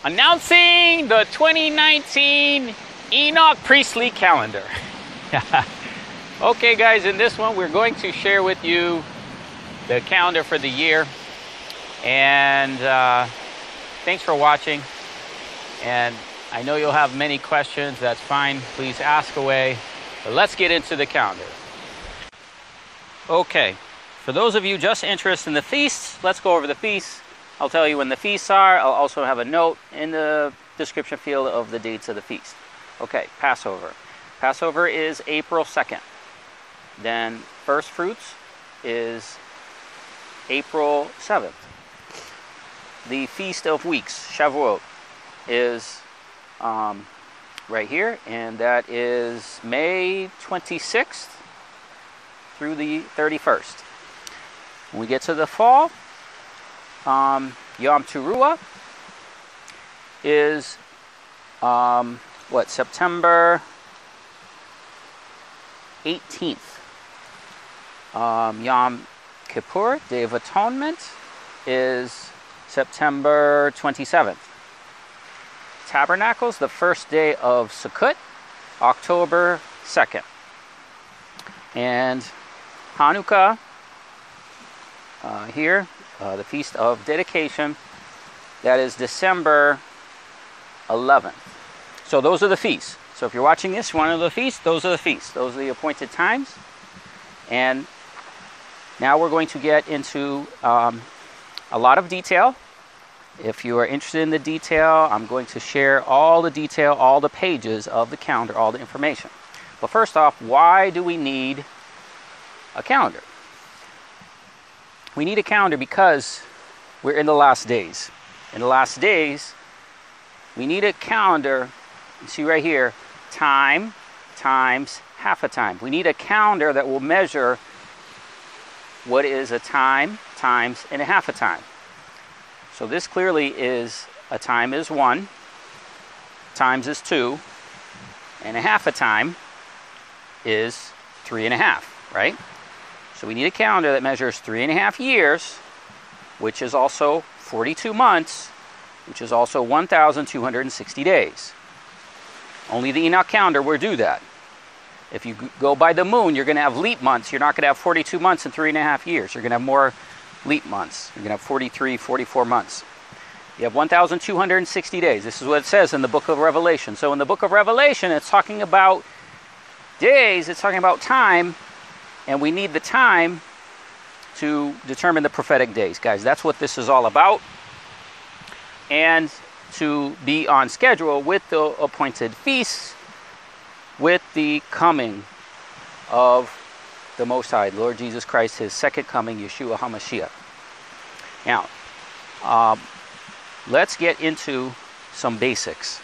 Announcing the 2019 Enoch Priestley calendar. Okay guys, in this one we're going to share with you the calendar for the year. And thanks for watching. And I know you'll have many questions. That's fine. Please ask away. But let's get into the calendar. Okay, for those of you just interested in the feasts, let's go over the feasts. I'll tell you when the feasts are. I'll also have a note in the description field of the dates of the feast. Okay, Passover. Passover is April 2nd. Then First Fruits is April 7th. The Feast of Weeks, Shavuot, is right here, and that is May 26th through the 31st. When we get to the fall, Yom Teruah is September 18th. Yom Kippur, Day of Atonement, is September 27th. Tabernacles, the first day of Sukkot, October 2nd. And Hanukkah, here, the Feast of Dedication, that is December 11th. So those are the feasts. So if you're watching this, one of the feasts, those are the feasts. Those are the appointed times. And now we're going to get into a lot of detail. If you are interested in the detail, I'm going to share all the detail, all the pages of the calendar, all the information. But first off, why do we need a calendar? We need a calendar because we're in the last days. In the last days, we need a calendar. You see right here, time times half a time. We need a calendar that will measure what is a time times and a half a time. So this clearly is a time is 1, times is 2, and a half a time is 3.5, right? So we need a calendar that measures 3.5 years, which is also 42 months, which is also 1,260 days. Only the Enoch calendar will do that. If you go by the moon, you're going to have leap months. You're not going to have 42 months in 3.5 years. You're going to have more leap months. You're going to have 43, 44 months. You have 1,260 days. This is what it says in the book of Revelation. So in the book of Revelation, it's talking about days. It's talking about time. And we need the time to determine the prophetic days. Guys, that's what this is all about. And to be on schedule with the appointed feasts, with the coming of the Most High, Lord Jesus Christ, His second coming, Yeshua HaMashiach. Now, let's get into some basics.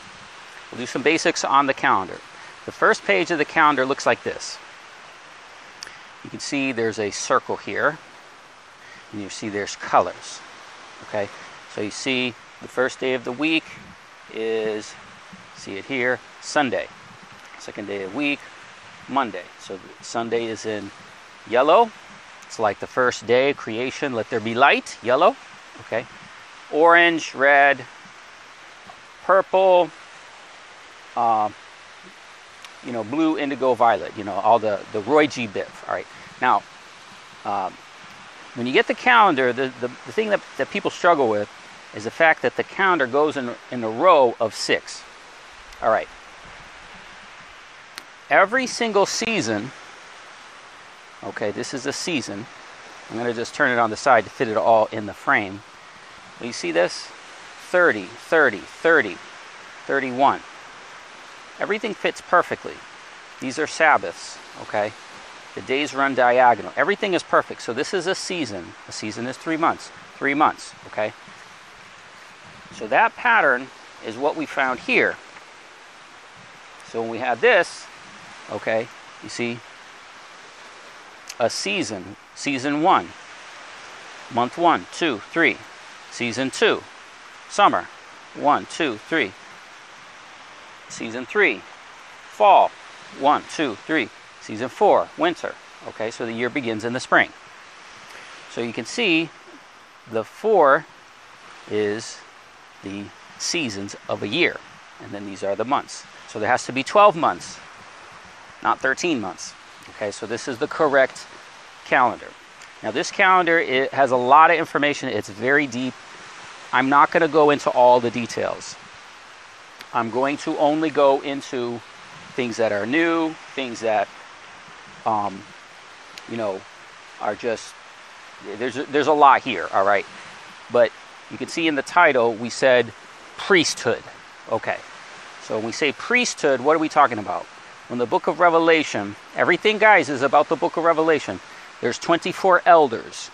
We'll do some basics on the calendar. The first page of the calendar looks like this. You can see there's a circle here, and you see there's colors. Okay, so you see the first day of the week is, see it here, Sunday. Second day of the week, Monday. So Sunday is in yellow. It's like the first day, creation, let there be light, yellow. Okay, orange, red, purple, blue, indigo, violet, all the Roy G. Biv. All right. Now, when you get the calendar, the thing that people struggle with is the fact that the calendar goes in a row of 6. All right. Every single season, okay, this is a season. I'm going to just turn it on the side to fit it all in the frame. You see this? 30, 30, 30, 31. Everything fits perfectly. These are Sabbaths, okay? The days run diagonal. Everything is perfect. So this is a season. A season is 3 months. 3 months, okay? So that pattern is what we found here. So when we have this, okay, you see a season. Season 1. Month 1, 2, 3. Season 2. Summer. 1, 2, 3. Season 3. Fall. 1, 2, 3. Season 4, winter. Okay, so the year begins in the spring. So you can see the 4 is the seasons of a year. And then these are the months. So there has to be 12 months, not 13 months. Okay, so this is the correct calendar. Now this calendar, it has a lot of information. It's very deep. I'm not going to go into all the details. I'm going to only go into things that are new, things that, you know, are just, there's a lot here, all right? But you can see in the title, we said priesthood. Okay, so when we say priesthood, what are we talking about? In the book of Revelation, everything, guys, is about the book of Revelation. There's 24 elders.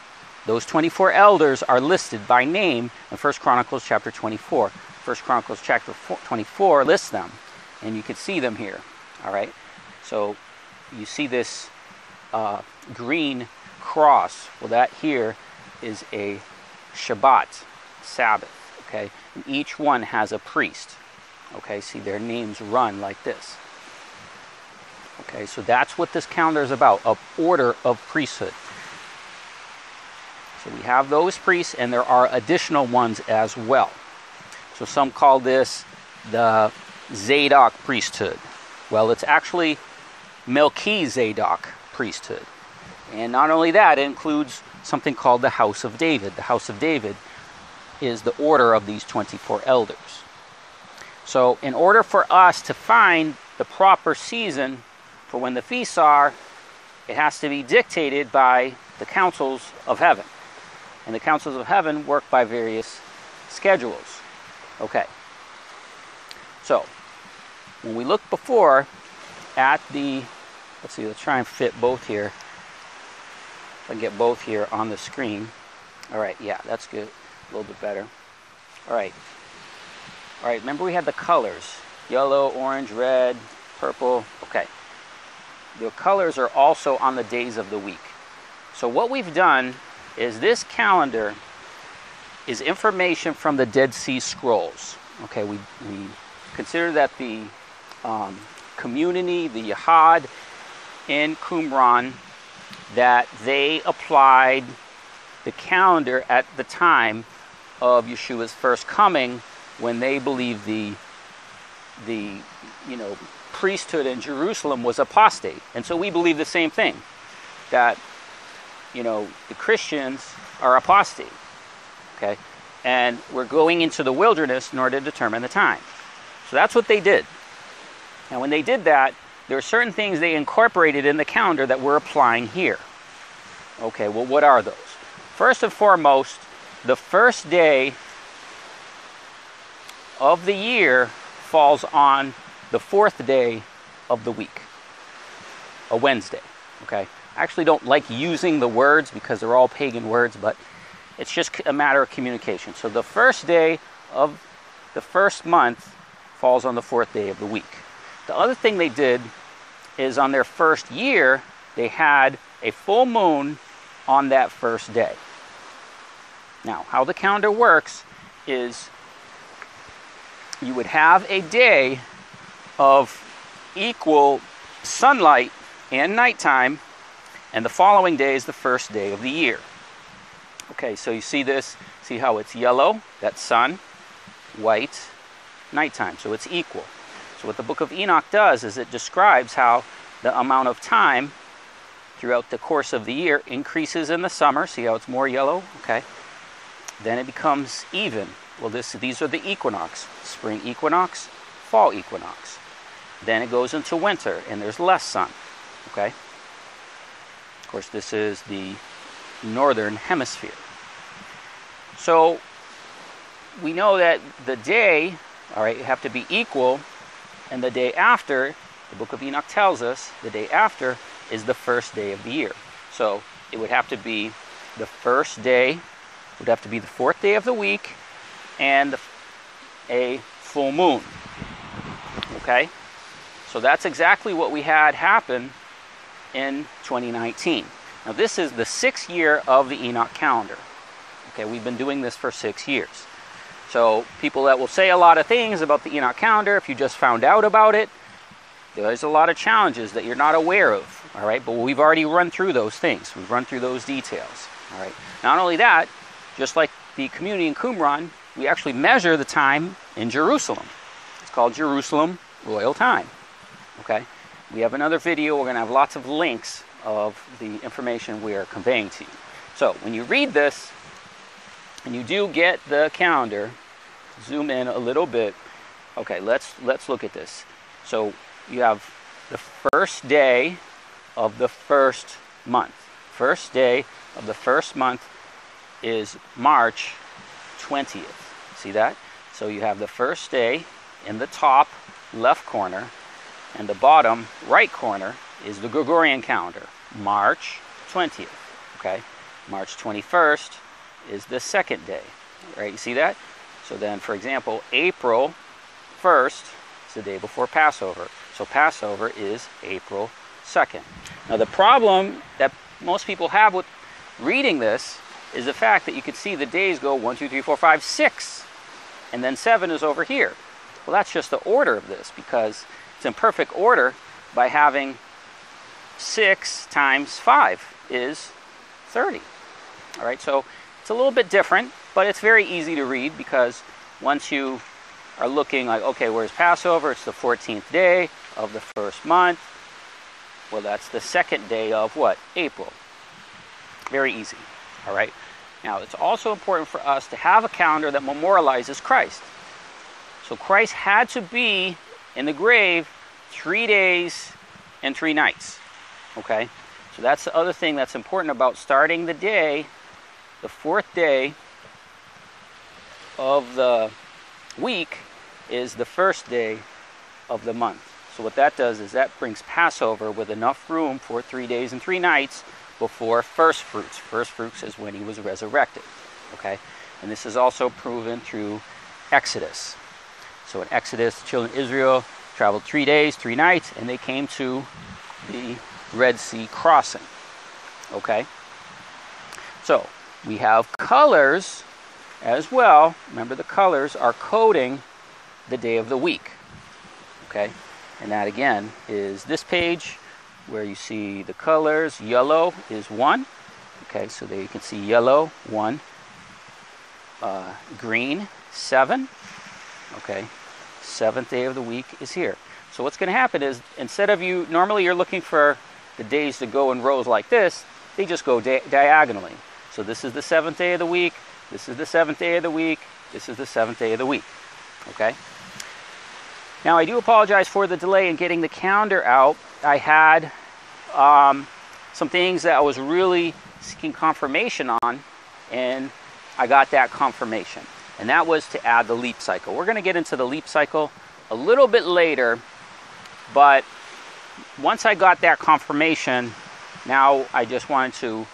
Those 24 elders are listed by name in 1 Chronicles chapter 24. 1 Chronicles chapter 24 lists them, and you can see them here. All right, so you see this green cross. Well, that here is a Shabbat, Sabbath. Okay, and each one has a priest. Okay, see their names run like this. Okay, so that's what this calendar is about, an order of priesthood. So we have those priests, and there are additional ones as well. So some call this the Zadok priesthood. Well, it's actually Melchizedek priesthood. And not only that, it includes something called the House of David. The House of David is the order of these 24 elders. So in order for us to find the proper season for when the feasts are, it has to be dictated by the councils of heaven. And the councils of heaven work by various schedules. Okay. So, when we look before at the, let's see, let's try and fit both here. If I can get both here on the screen. All right, yeah, that's good. A little bit better. All right. All right, remember we had the colors. Yellow, orange, red, purple. Okay. The colors are also on the days of the week. So what we've done is this calendar is information from the Dead Sea Scrolls. Okay, we consider that the community, the Yahad in Qumran, that they applied the calendar at the time of Yeshua's first coming, when they believed the priesthood in Jerusalem was apostate. And so we believe the same thing, that the Christians are apostate. Okay, and we're going into the wilderness in order to determine the time. So that's what they did. And when they did that, there are certain things they incorporated in the calendar that we're applying here. Okay, well, what are those? First and foremost, the first day of the year falls on the fourth day of the week, a Wednesday. Okay, I actually don't like using the words because they're all pagan words, but it's just a matter of communication. So the first day of the first month falls on the fourth day of the week. The other thing they did is on their first year, they had a full moon on that first day. Now, how the calendar works is you would have a day of equal sunlight and nighttime, and the following day is the first day of the year. Okay, so you see this, see how it's yellow, that's sun, white, nighttime, so it's equal. So what the book of Enoch does is it describes how the amount of time throughout the course of the year increases in the summer. See how it's more yellow? Okay. Then it becomes even. Well, these are the equinox. Spring equinox, fall equinox. Then it goes into winter, and there's less sun. Okay. Of course, this is the northern hemisphere. So we know that the day, all right, have to be equal, and the day after, the book of Enoch tells us, the day after is the first day of the year. So it would have to be the first day, would have to be the fourth day of the week, and a full moon. Okay? So that's exactly what we had happen in 2019. Now this is the 6th year of the Enoch calendar. Okay, we've been doing this for 6 years. So people that will say a lot of things about the Enoch calendar, if you just found out about it, there's a lot of challenges that you're not aware of. All right, but we've already run through those things. We've run through those details. All right. Not only that, just like the community in Qumran, we actually measure the time in Jerusalem. It's called Jerusalem Royal Time. Okay? We have another video. We're going to have lots of links of the information we are conveying to you. So when you read this, and you do get the calendar, zoom in a little bit. Okay, let's look at this. So you have the first day of the first month. First day of the first month is March 20th. See that? So you have the first day in the top left corner, and the bottom right corner is the Gregorian calendar, March 20th. Okay? March 21st is the second day. Right? You see that? So then, for example, April 1st is the day before Passover. So Passover is April 2nd. Now the problem that most people have with reading this is the fact that you can see the days go 1, 2, 3, 4, 5, 6, and then 7 is over here. Well, that's just the order of this, because it's in perfect order by having 6 times 5 is 30. All right, so it's a little bit different, but it's very easy to read, because once you are looking like, okay, where's Passover? It's the 14th day of the first month. Well, that's the second day of what? April. Very easy. All right. Now, it's also important for us to have a calendar that memorializes Christ. So Christ had to be in the grave 3 days and 3 nights. Okay? So that's the other thing that's important about starting the day, the 4th day of the week is the first day of the month. So what that does is that brings Passover with enough room for 3 days and 3 nights before first fruits. First fruits is when he was resurrected. Okay? And this is also proven through Exodus. So in Exodus, the children of Israel traveled 3 days, 3 nights, and they came to the Red Sea crossing. Okay? So we have colors as well. Remember, the colors are coding the day of the week. Okay? And that again is this page where you see the colors. Yellow is 1. Okay, so there you can see yellow, 1. Green, 7. Okay, 7th day of the week is here. So what's going to happen is, instead of normally you're looking for the days to go in rows like this, they just go diagonally. So this is the 7th day of the week, this is the 7th day of the week, this is the 7th day of the week. Okay? Now, I do apologize for the delay in getting the calendar out. I had some things that I was really seeking confirmation on, and I got that confirmation. And that was to add the leap cycle. We're going to get into the leap cycle a little bit later, but once I got that confirmation, now I just wanted to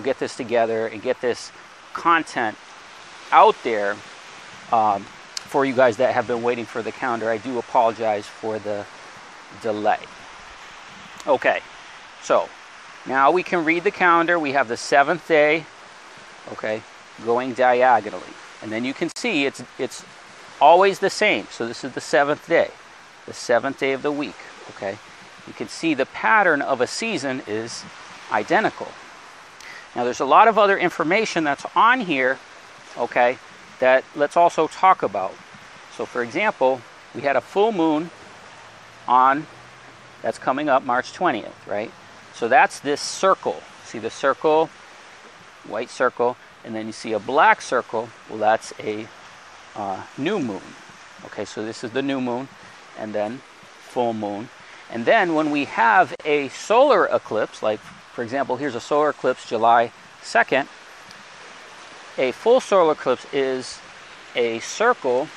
get this together and get this content out there for you guys that have been waiting for the calendar. I do apologize for the delay. Okay, so now we can read the calendar. We have the 7th day, okay, going diagonally. And then you can see it's always the same. So this is the 7th day, the 7th day of the week, okay? You can see the pattern of a season is identical. Now, there's a lot of other information that's on here, okay, that let's also talk about. So, for example, we had a full moon that's coming up March 20th, right? So that's this circle. See the circle, white circle, and then you see a black circle. Well, that's a new moon. Okay, so this is the new moon, and then full moon. And then when we have a solar eclipse, like, for example, here's a solar eclipse July 2nd. A full solar eclipse is a circle.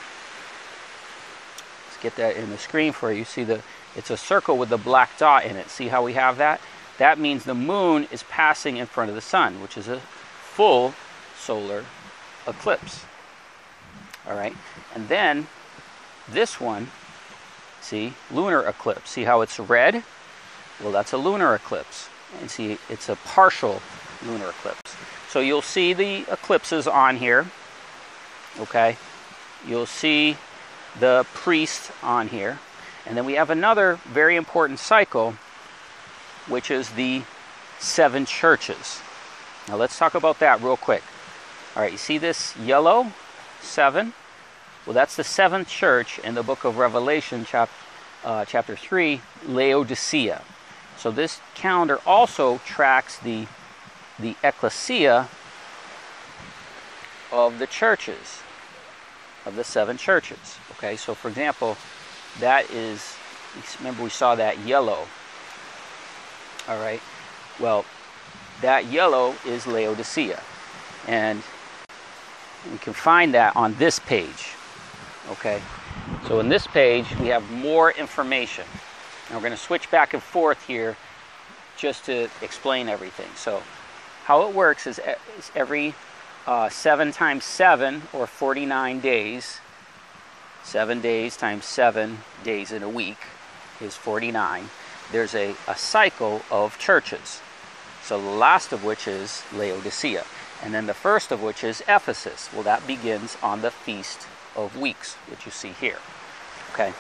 Let's get that in the screen for you. See, it's a circle with the black dot in it. See how we have that? That means the moon is passing in front of the sun, which is a full solar eclipse. All right, and then this one, see, lunar eclipse. See how it's red? Well, that's a lunar eclipse. And see, it's a partial lunar eclipse. So you'll see the eclipses on here. Okay, you'll see the priest on here. And then we have another very important cycle, which is the 7 churches. Now let's talk about that real quick. All right, you see this yellow 7? Well, that's the 7th church in the book of Revelation, chapter 3, Laodicea. So this calendar also tracks the ecclesia of the churches, of the 7 churches. Okay, so for example, that is, remember we saw that yellow. All right, well, that yellow is Laodicea. And we can find that on this page. Okay, so in this page we have more information. Now we're going to switch back and forth here just to explain everything. So how it works is every 7 times 7, or 49 days, 7 days times 7 days in a week is 49. There's a cycle of churches. So the last of which is Laodicea. And then the first of which is Ephesus. Well, that begins on the Feast of Weeks, which you see here. Okay,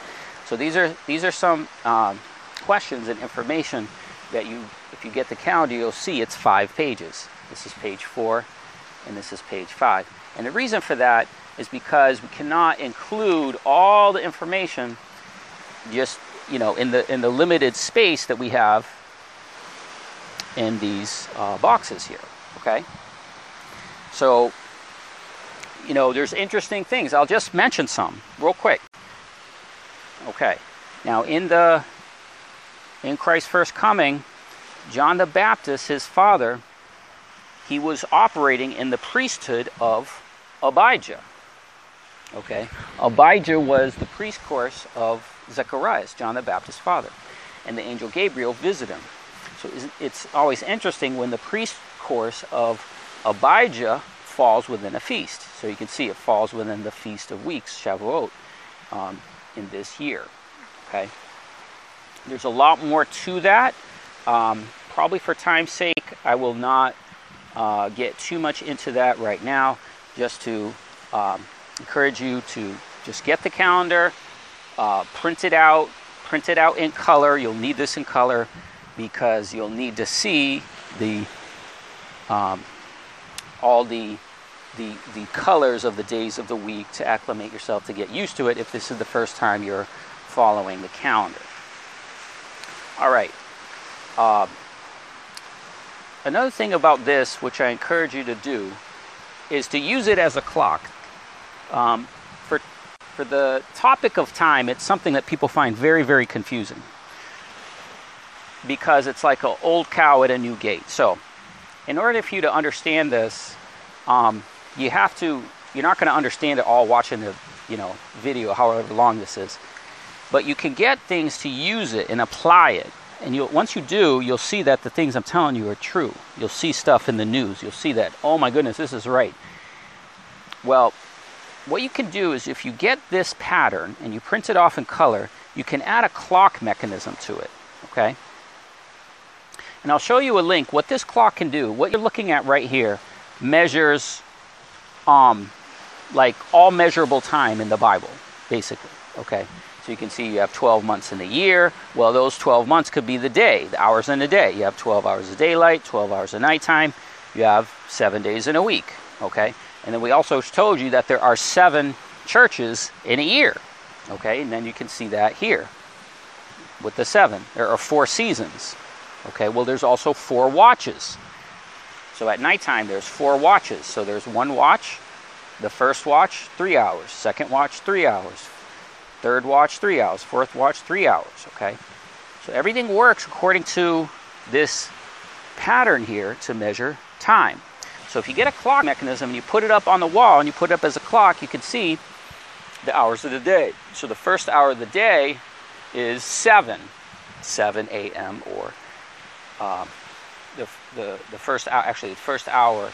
so these are some questions and information that if you get the calendar, you'll see it's 5 pages. This is page 4, and this is page 5. And the reason for that is because we cannot include all the information just, you know, in the limited space that we have in these boxes here. Okay, so, you know, there's interesting things. I'll just mention some real quick. Okay, now in Christ's first coming, John the Baptist, his father, he was operating in the priesthood of Abijah. Okay, Abijah was the priest course of Zechariah, John the Baptist's father, and the angel Gabriel visited him. So it's always interesting when the priest course of Abijah falls within a feast. So you can see it falls within the Feast of Weeks, Shavuot, in this year. Okay, there's a lot more to that. Probably for time's sake, I will not get too much into that right now. Just to encourage you to just get the calendar, print it out in color. You'll need this in color because you'll need to see all the colors of the days of the week to acclimate yourself, to get used to it if this is the first time you're following the calendar. All right. Another thing about this, which I encourage you to do, is to use it as a clock. For the topic of time, it's something that people find very, very confusing, because it's like an old cow at a new gate. So in order for you to understand this, you're not going to understand it all watching the video, however long this is. But you can get things to use it and apply it. And once you do, you'll see that the things I'm telling you are true. You'll see stuff in the news. You'll see that, oh my goodness, this is right. Well, what you can do is, if you get this pattern and you print it off in color, you can add a clock mechanism to it. Okay? And I'll show you a link. What this clock can do, what you're looking at right here, measures like all measurable time in the Bible, basically. Okay? So you can see you have 12 months in the year. Well, those 12 months could be the day, the hours in a day. You have 12 hours of daylight, 12 hours of nighttime. You have 7 days in a week. Okay? And then we also told you that there are 7 churches in a year. Okay? And then you can see that here with the 7. There are 4 seasons. Okay? Well, there's also 4 watches. So at nighttime, there's 4 watches. So there's 1 watch. The first watch, 3 hours. Second watch, 3 hours. Third watch, 3 hours. Fourth watch, 3 hours. Okay? So everything works according to this pattern here to measure time. So if you get a clock mechanism and you put it up on the wall and you put it up as a clock, you can see the hours of the day. So the first hour of the day is 7 a.m. or the first hour, actually the first hour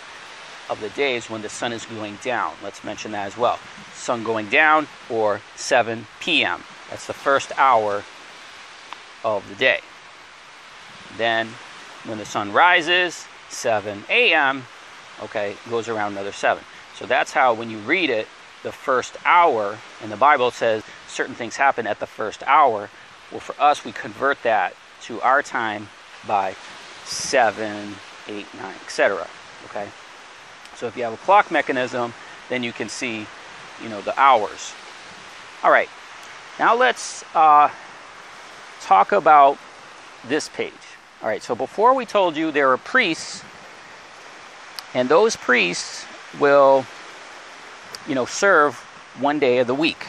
of the day is when the sun is going down. Let's mention that as well. Sun going down, or 7 p.m. That's the first hour of the day. Then when the sun rises, 7 a.m., okay, goes around another 7. So that's how, when you read it, the first hour, in the Bible it says certain things happen at the first hour. Well, for us, we convert that to our time by 7, 8, 9, etc. Okay? So if you have a clock mechanism, then you can see, the hours. All right, now let's talk about this page. All right, so before we told you there are priests, and those priests will, serve one day of the week.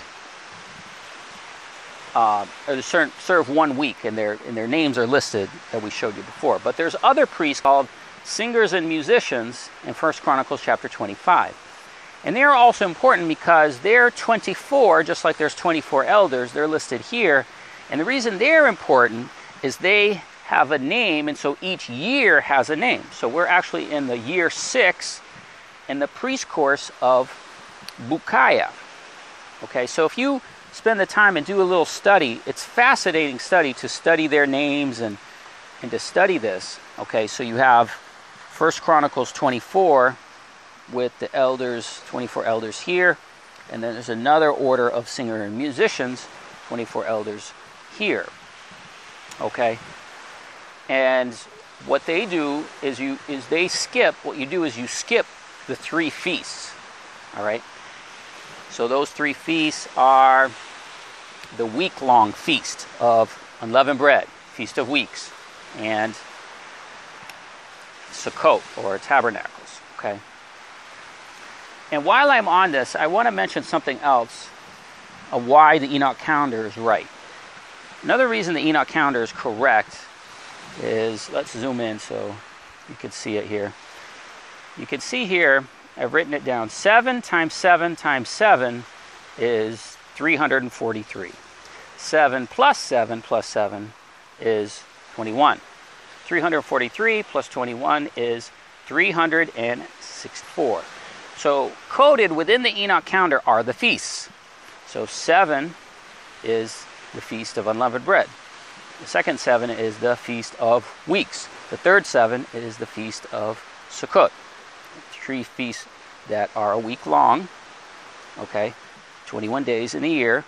Or serve 1 week, and their names are listed that we showed you before. But there's other priests called singers and musicians in 1 Chronicles chapter 25. And they're also important because they're 24, just like there's 24 elders. They're listed here. And the reason they're important is they have a name, and so each year has a name. So we're actually in the year 6 in the priest course of Bukaya. Okay, so if you spend the time and do a little study, it's fascinating study to study their names and to study this. Okay, so you have 1 Chronicles 24 with the elders, 24 elders here, and then there's another order of singers and musicians, 24 elders here. Okay, and what they do is they skip. What you do is you skip the 3 feasts. All right. So those 3 feasts are the week-long feast of unleavened bread, Feast of Weeks, and Sukkot, or Tabernacles, okay? And while I'm on this, I want to mention something else of why the Enoch calendar is right. Another reason the Enoch calendar is correct is, let's zoom in so you can see it here. You can see here, I've written it down, 7 times 7 times 7 is 343. 7 plus 7 plus 7 is 21. 343 plus 21 is 364. So coded within the Enoch calendar are the feasts. So 7 is the Feast of Unleavened Bread. The second 7 is the Feast of Weeks. The third 7 is the Feast of Sukkot. 3 feasts that are a week long, okay, 21 days in a year,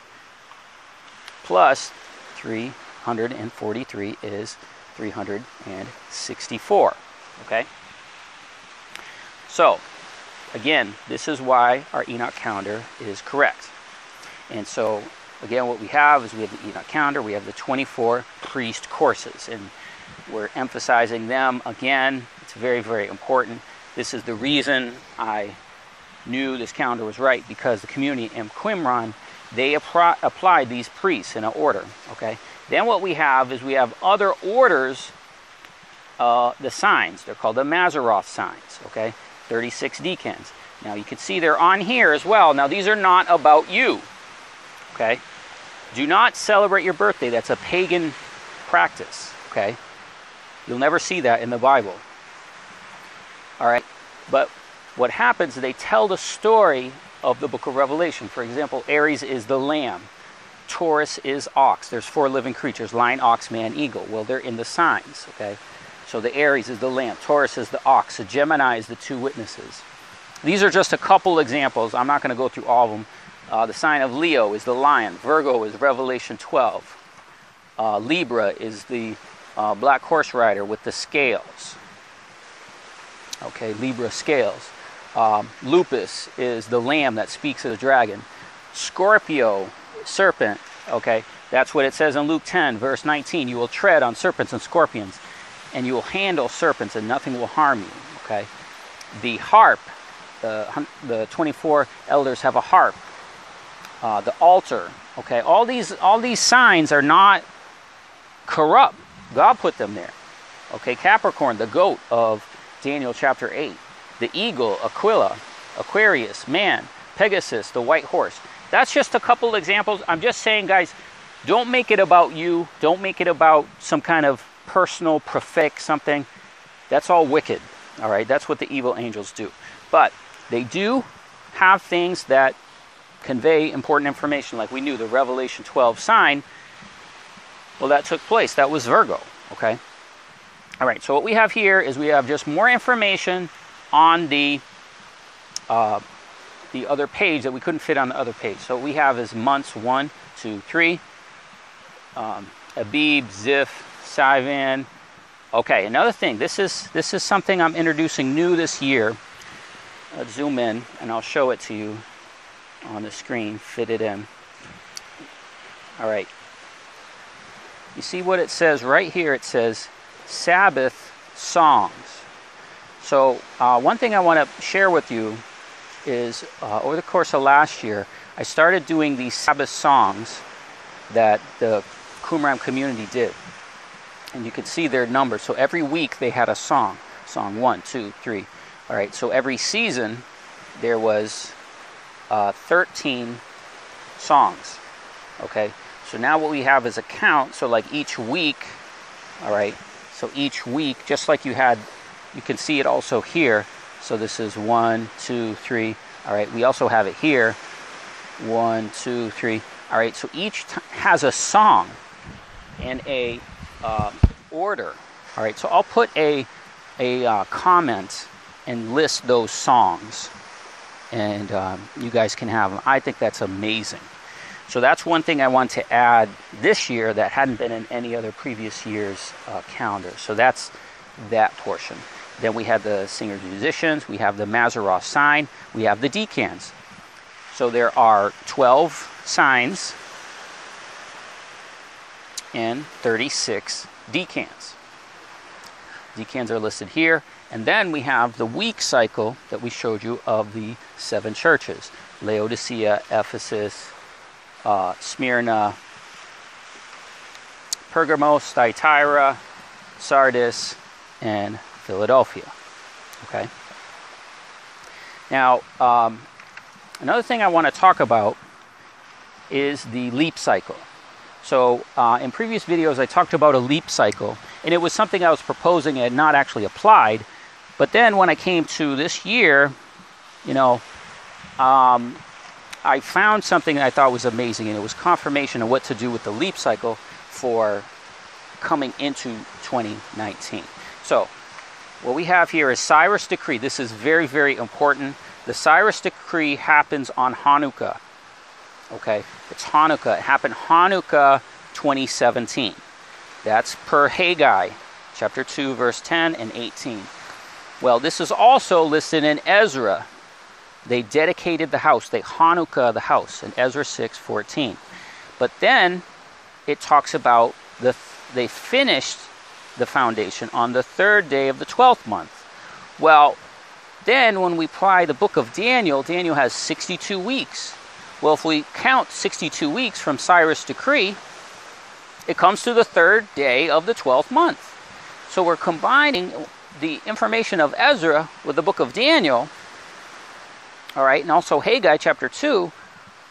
plus 343 is 364, okay? So, again, this is why our Enoch calendar is correct. And so, again, what we have is we have the Enoch calendar, we have the 24 priest courses, and we're emphasizing them again. It's very, very important. This is the reason I knew this calendar was right, because the community in Qumran, they applied these priests in an order, okay? Then what we have is we have other orders, the signs. They're called the Mazzaroth Signs, okay? 36 decans. Now you can see they're on here as well. Now these are not about you, okay? Do not celebrate your birthday. That's a pagan practice, okay? You'll never see that in the Bible. All right, but what happens is they tell the story of the book of Revelation. For example, Aries is the lamb. Taurus is ox. There's 4 living creatures, lion, ox, man, eagle. Well, they're in the signs, okay? So the Aries is the lamb. Taurus is the ox. The Gemini is the 2 witnesses. These are just a couple examples. I'm not going to go through all of them. The sign of Leo is the lion. Virgo is Revelation 12. Libra is the black horse rider with the scales. Okay, Libra scales. Lupus is the lamb that speaks of the dragon. Scorpio, serpent. Okay, that's what it says in Luke 10, verse 19. You will tread on serpents and scorpions, and you will handle serpents, and nothing will harm you. Okay, the harp. The 24 elders have a harp. The altar. Okay, all these signs are not corrupt. God put them there. Okay, Capricorn, the goat of Daniel chapter 8. The eagle, Aquarius, man, Pegasus, the white horse. That's just a couple examples. I'm just saying, guys, don't make it about you. Don't make it about some kind of personal, prophetic something. That's all wicked. All right, that's what the evil angels do. But they do have things that convey important information, like we knew the Revelation 12 sign. Well, that took place. That was Virgo. Okay. All right, so what we have here is we have just more information on the other page that we couldn't fit on the other page. So what we have is months 1, 2, 3. Abib, Ziph, Sivan. Okay, another thing. This is something I'm introducing new this year. Let's zoom in, and I'll show it to you on the screen, fit it in. All right. You see what it says right here? It says Sabbath Songs. So one thing I want to share with you is over the course of last year, I started doing these Sabbath songs that the Qumran community did. And you can see their numbers. So every week they had a song. Song 1, 2, 3. All right, so every season there was 13 songs. Okay, so now what we have is a count. So like each week, all right, so each week, just like you had, you can see it also here. So this is 1, 2, 3. All right, we also have it here. 1, 2, 3. All right, so each has a song and a order. All right, so I'll put a comment and list those songs, and you guys can have them. I think that's amazing. So that's one thing I want to add this year that hadn't been in any other previous year's calendar. So that's that portion. Then we have the singers and musicians, we have the Mazzaroth sign, we have the decans. So there are 12 signs and 36 decans. Decans are listed here. And then we have the week cycle that we showed you of the 7 churches. Laodicea, Ephesus, Smyrna, Pergamos, Thyatira, Sardis, and Philadelphia. Okay. Now, another thing I want to talk about is the leap cycle. So in previous videos I talked about a leap cycle, and it was something I was proposing and had not actually applied. But then when I came to this year, you know, I found something that I thought was amazing, and it was confirmation of what to do with the leap cycle for coming into 2019. So what we have here is Cyrus Decree. This is very, very important. The Cyrus Decree happens on Hanukkah. Okay, it's Hanukkah. It happened Hanukkah 2017. That's per Haggai, chapter 2, verse 10 and 18. Well, this is also listed in Ezra. They dedicated the house. They Hanukkah the house in Ezra 6:14. But then it talks about they finished the foundation on the 3rd day of the 12th month. Well, then when we apply the book of Daniel, Daniel has 62 weeks. Well, if we count 62 weeks from Cyrus Decree, it comes to the 3rd day of the 12th month. So we're combining the information of Ezra with the book of Daniel, all right, and also Haggai chapter 2.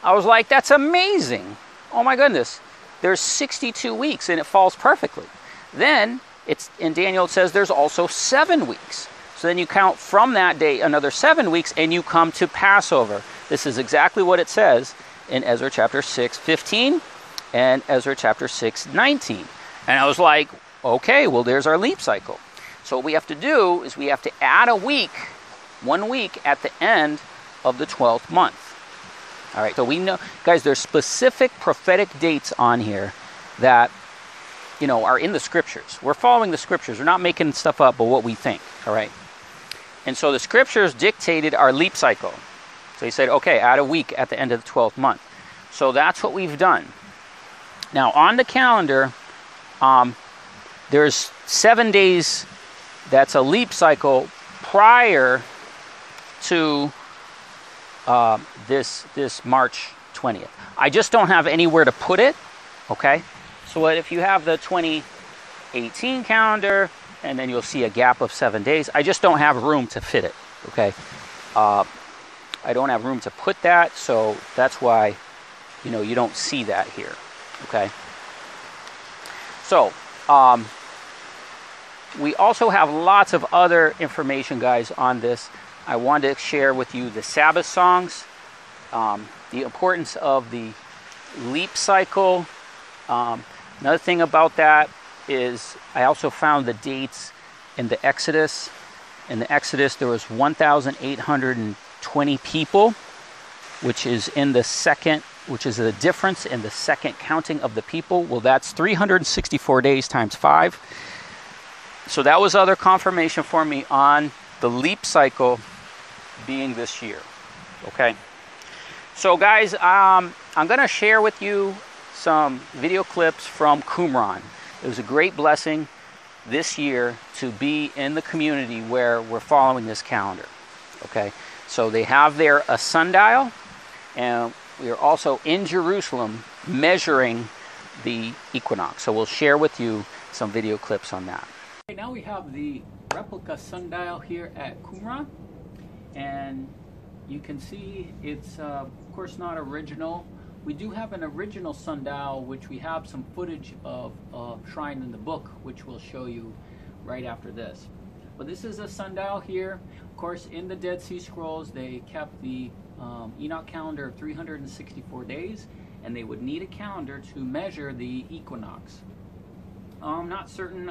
I was like, that's amazing. Oh my goodness. There's 62 weeks and it falls perfectly. Then it's in Daniel it says there's also 7 weeks. So then you count from that day another 7 weeks and you come to Passover. This is exactly what it says in Ezra chapter 6:15 and Ezra chapter 6:19. And I was like, okay, well there's our leap cycle. So what we have to do is we have to add a week, 1 week at the end of the 12th month. All right, so we know, guys, there's specific prophetic dates on here that, you know, are in the scriptures. We're following the scriptures. We're not making stuff up, but what we think, all right? And so the scriptures dictated our leap cycle. So he said, okay, add a week at the end of the 12th month. So that's what we've done. Now, on the calendar, there's 7 days that's a leap cycle prior to this March 20th. I just don't have anywhere to put it, okay? So what if you have the 2018 calendar, and then you'll see a gap of 7 days. I just don't have room to fit it, okay? I don't have room to put that, so that's why, you know, you don't see that here, okay? So, we also have lots of other information, guys, on this. I wanted to share with you the Sabbath songs, the importance of the leap cycle. Another thing about that is I also found the dates in the Exodus. In the Exodus, there was 1,820 people, which is in the second, which is the difference in the second counting of the people. Well, that's 364 days times 5. So that was other confirmation for me on the leap cycle being this year. Okay. So guys, I'm going to share with you some video clips from Qumran. It was a great blessing this year to be in the community where we're following this calendar. Okay. So they have there a sundial, and we are also in Jerusalem measuring the equinox. So we'll share with you some video clips on that. Okay, now we have the replica sundial here at Qumran, and you can see it's of course not original. We do have an original sundial which we have some footage of Shrine in the Book, which we'll show you right after this. But this is a sundial here. Of course, in the Dead Sea Scrolls they kept the Enoch calendar of 364 days, and they would need a calendar to measure the equinox. I'm not certain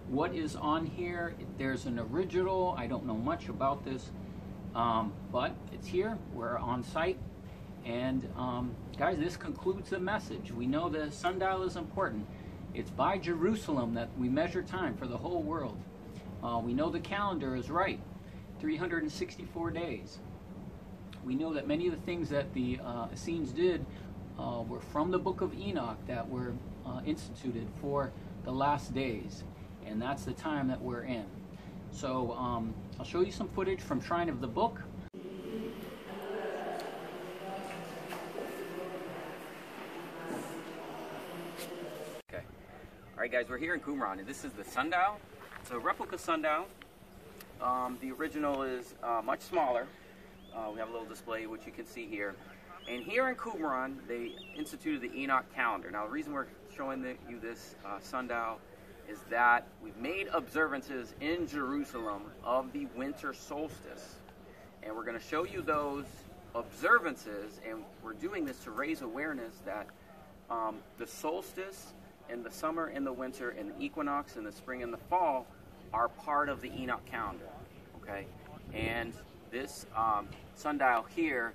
what is on here. There's an original. I don't know much about this, but it's here. We're on site, and guys, this concludes the message. We know the sundial is important. It's by Jerusalem that we measure time for the whole world. We know the calendar is right, 364 days. We know that many of the things that the Essenes did were from the book of Enoch that were instituted for the last days, and that's the time that we're in. So I'll show you some footage from Shrine of the Book. Okay, all right guys, we're here in Qumran, and this is the sundial. It's a replica sundial. The original is much smaller. We have a little display which you can see here. And here in Qumran, they instituted the Enoch calendar. Now the reason we're showing you this sundial is that we've made observances in Jerusalem of the winter solstice. And we're going to show you those observances, and we're doing this to raise awareness that the solstice in the summer and the winter and the equinox in the spring and the fall are part of the Enoch calendar. Okay? And this sundial here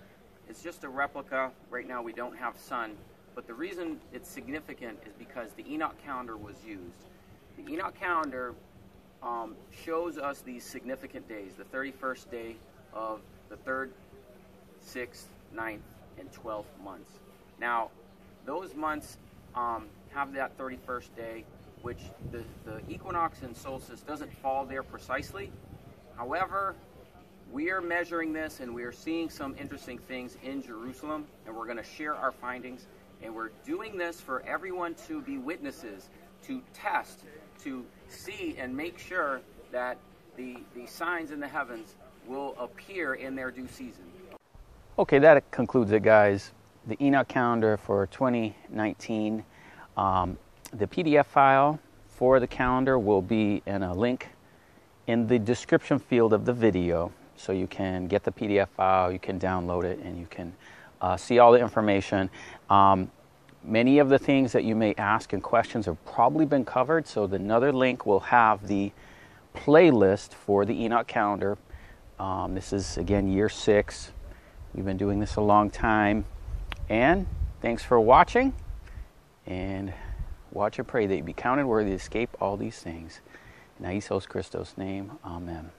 is just a replica. Right now we don't have sun, but the reason it's significant is because the Enoch calendar was used. The Enoch calendar shows us these significant days, the 31st day of the 3rd, 6th, 9th, and 12th months. Now, those months have that 31st day, which the equinox and solstice doesn't fall there precisely. However, we are measuring this, and we are seeing some interesting things in Jerusalem, and we're going to share our findings. And we're doing this for everyone to be witnesses, to test, to see and make sure that the signs in the heavens will appear in their due season. Okay, that concludes it, guys. The Enoch calendar for 2019. The PDF file for the calendar will be in a link in the description field of the video. So you can get the PDF file, you can download it, and you can see all the information. Many of the things that you may ask and questions have probably been covered, so another link will have the playlist for the Enoch calendar. This is, again, year 6. We've been doing this a long time. And thanks for watching, and watch and pray that you be counted worthy to escape all these things. In Jesus Christos' name, amen.